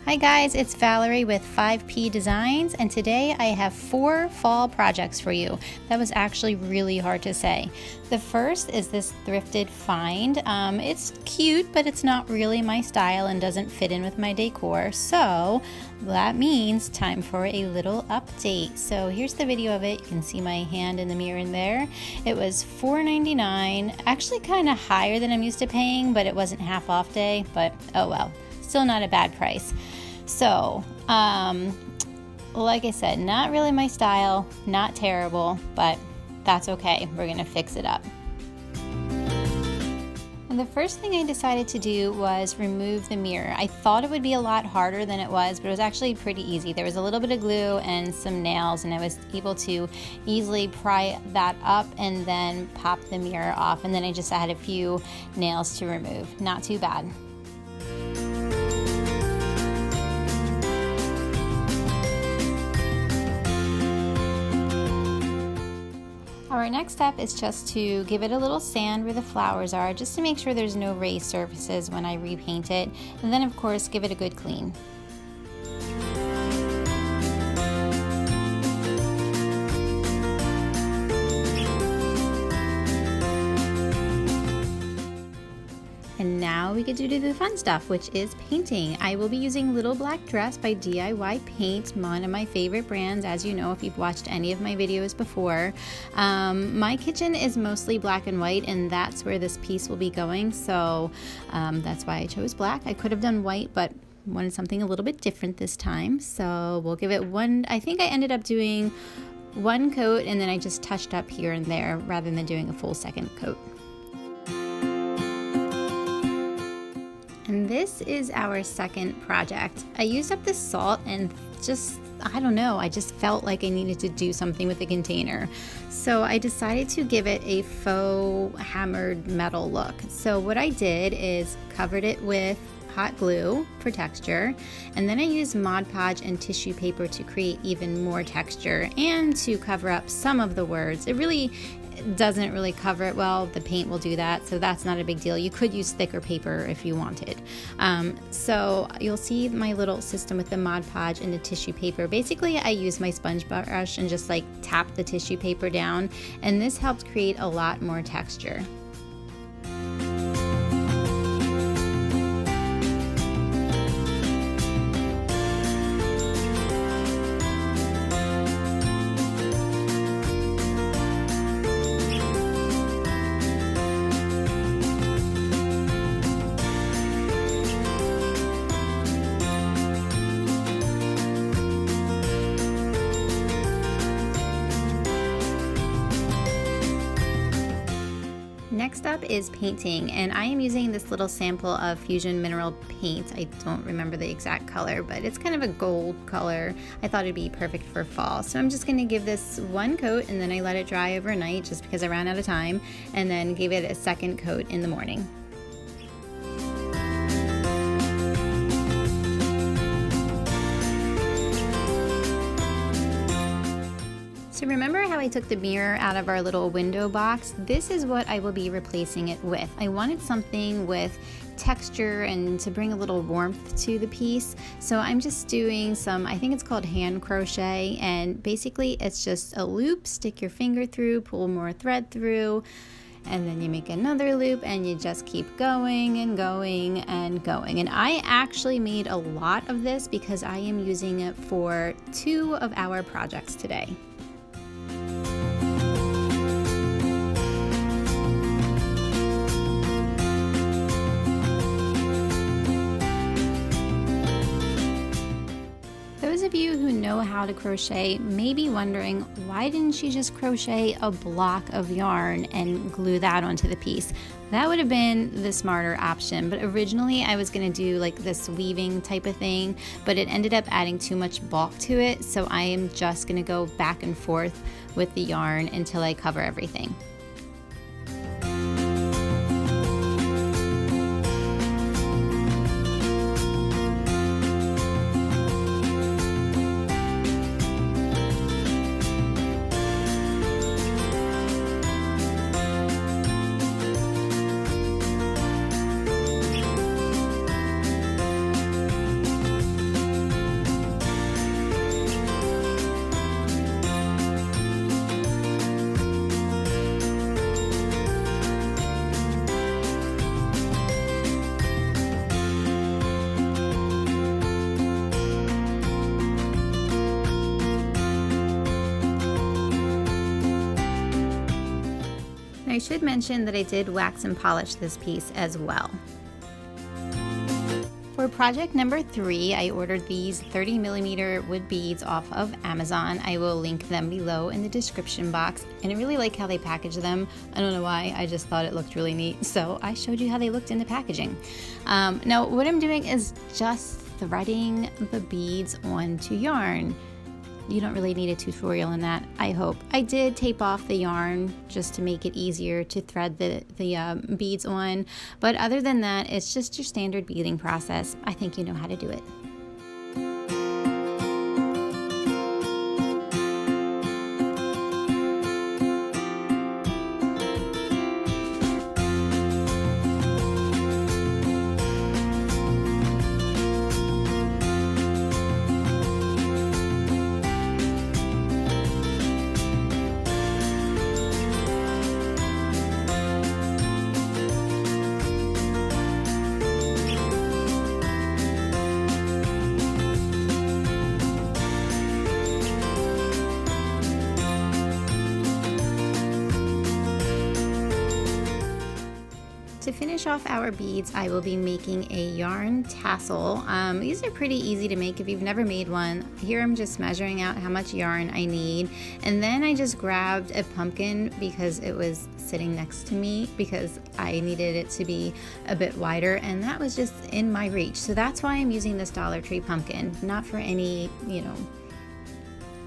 Hi guys, it's Valerie with 5P Designs, and today I have 4 fall projects for you. That was actually really hard to say. The first is this thrifted find. It's cute, but it's not really my style and doesn't fit in with my decor, so that means time for a little update. So here's the video of it. You can see my hand in the mirror in there. It was $4.99, actually kind of higher than I'm used to paying, but it wasn't half off day, but oh well. Still not a bad price. So, like I said, not really my style, not terrible, but that's okay. We're gonna fix it up. And the first thing I decided to do was remove the mirror. I thought it would be a lot harder than it was, but it was actually pretty easy. There was a little bit of glue and some nails, and I was able to easily pry that up and then pop the mirror off. And then I just had a few nails to remove. Not too bad. Our next step is just to give it a little sand where the flowers are, just to make sure there's no raised surfaces when I repaint it, and then of course give it a good clean. And now we get to do the fun stuff, which is painting. I will be using Little Black Dress by DIY Paint, one of my favorite brands, as you know if you've watched any of my videos before. My kitchen is mostly black and white, and that's where this piece will be going, so that's why I chose black. I could have done white, but wanted something a little bit different this time, so we'll give it one. I think I ended up doing one coat, and then I just touched up here and there rather than doing a full second coat. And this is our second project. I used up the salt and just, I don't know, I just felt like I needed to do something with the container. So I decided to give it a faux hammered metal look. So what I did is covered it with hot glue for texture, and then I used Mod Podge and tissue paper to create even more texture and to cover up some of the words. It really doesn't really cover it well. The paint will do that, so that's not a big deal. You could use thicker paper if you wanted. So you'll see my little system with the Mod Podge and the tissue paper. Basically, I use my sponge brush and just like tap the tissue paper down, and this helps create a lot more texture. Next up is painting, and I am using this little sample of Fusion Mineral paint. I don't remember the exact color, but it's kind of a gold color. I thought it'd be perfect for fall. So I'm just gonna give this one coat, and then I let it dry overnight just because I ran out of time, and then gave it a second coat in the morning. So remember how I took the mirror out of our little window box? This is what I will be replacing it with. I wanted something with texture and to bring a little warmth to the piece. So I'm just doing some, I think it's called hand crochet, and basically it's just a loop, stick your finger through, pull more thread through, and then you make another loop, and you just keep going and going and going. And I actually made a lot of this because I am using it for 2 of our projects today. Those of you who know how to crochet may be wondering, why didn't she just crochet a block of yarn and glue that onto the piece? That would have been the smarter option, but originally I was going to do like this weaving type of thing, but it ended up adding too much bulk to it, so I am just going to go back and forth with the yarn until I cover everything. I should mention that I did wax and polish this piece as well. For project number 3, I ordered these 30mm wood beads off of Amazon. I will link them below in the description box, and I really like how they package them. I don't know why, I just thought it looked really neat, so I showed you how they looked in the packaging. Now what I'm doing is just threading the beads onto yarn. You don't really need a tutorial in that, I hope. I did tape off the yarn just to make it easier to thread the beads on, but other than that, it's just your standard beading process. I think you know how to do it. To finish off our beads, I will be making a yarn tassel. These are pretty easy to make if you've never made one. Here I'm just measuring out how much yarn I need, and then I just grabbed a pumpkin because it was sitting next to me because I needed it to be a bit wider, and that was just in my reach. So that's why I'm using this Dollar Tree pumpkin, not for any,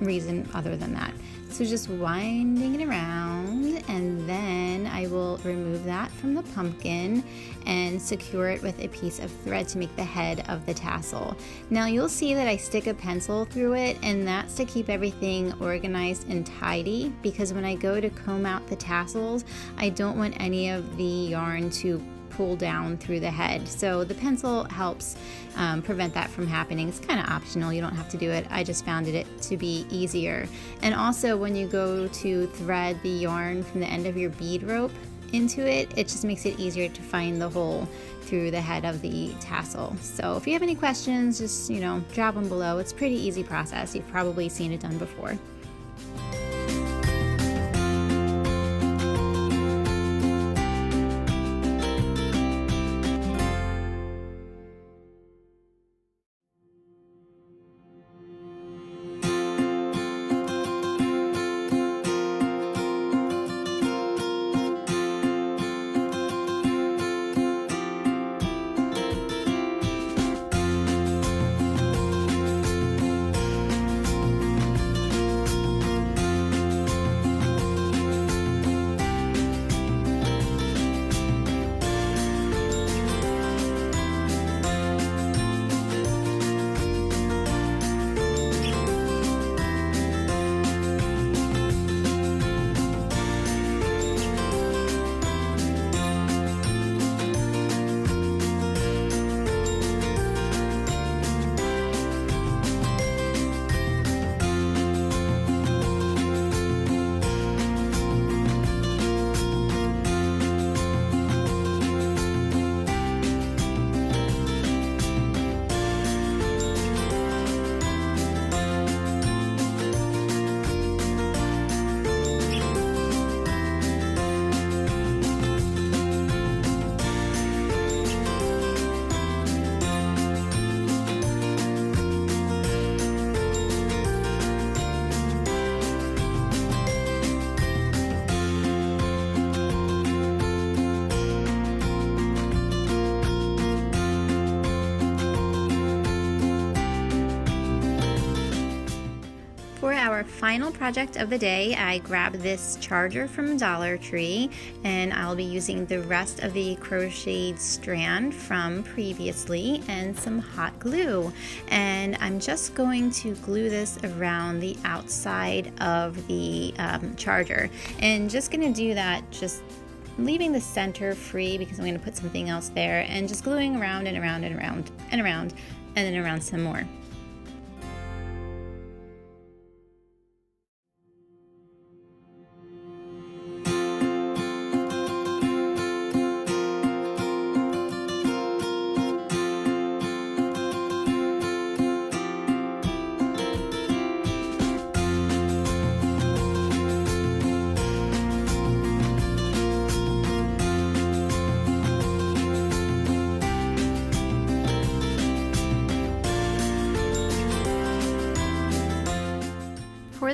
reason other than that. So just winding it around, and then I will remove that from the pumpkin and secure it with a piece of thread to make the head of the tassel. Now you'll see that I stick a pencil through it, and that's to keep everything organized and tidy, because when I go to comb out the tassels, I don't want any of the yarn to pull down through the head. So the pencil helps prevent that from happening. It's kind of optional, you don't have to do it. I just found it to be easier. And also when you go to thread the yarn from the end of your bead rope into it, it just makes it easier to find the hole through the head of the tassel. So if you have any questions, just drop them below. It's a pretty easy process. You've probably seen it done before. For our final project of the day, I grabbed this charger from Dollar Tree, and I'll be using the rest of the crocheted strand from previously and some hot glue. And I'm just going to glue this around the outside of the charger, and just going to do that just leaving the center free because I'm going to put something else there, and just gluing around and around and around and around and then around some more.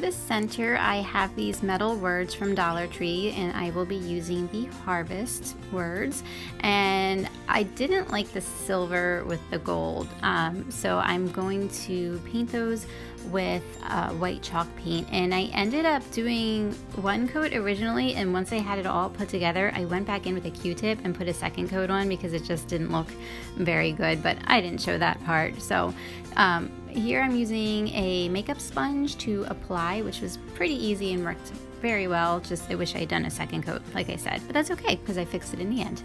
the center, I have these metal words from Dollar Tree, and I will be using the harvest words. And I didn't like the silver with the gold, so I'm going to paint those with white chalk paint. And I ended up doing one coat originally, and once I had it all put together, I went back in with a Q-tip and put a second coat on because it just didn't look very good, but I didn't show that part. So here I'm using a makeup sponge to apply, which was pretty easy and worked very well. Just I wish I had done a second coat, like I said, but that's okay because I fixed it in the end.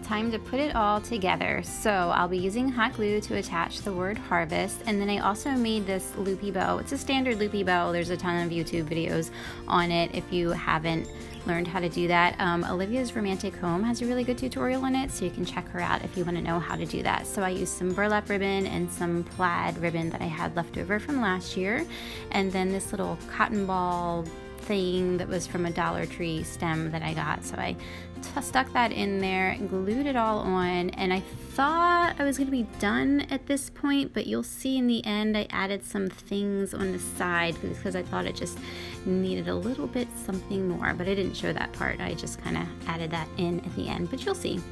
Time to put it all together. So I'll be using hot glue to attach the word harvest, and then I also made this loopy bow. It's a standard loopy bow. There's a ton of YouTube videos on it if you haven't learned how to do that. Olivia's Romantic Home has a really good tutorial on it, so you can check her out if you want to know how to do that. So I used some burlap ribbon and some plaid ribbon that I had left over from last year, and then this little cotton ball thing that was from a Dollar Tree stem that I got. So I stuck that in there, glued it all on, and I thought I was going to be done at this point, but you'll see in the end I added some things on the side because I thought it just needed a little bit something more, but I didn't show that part. I just kind of added that in at the end, but you'll see.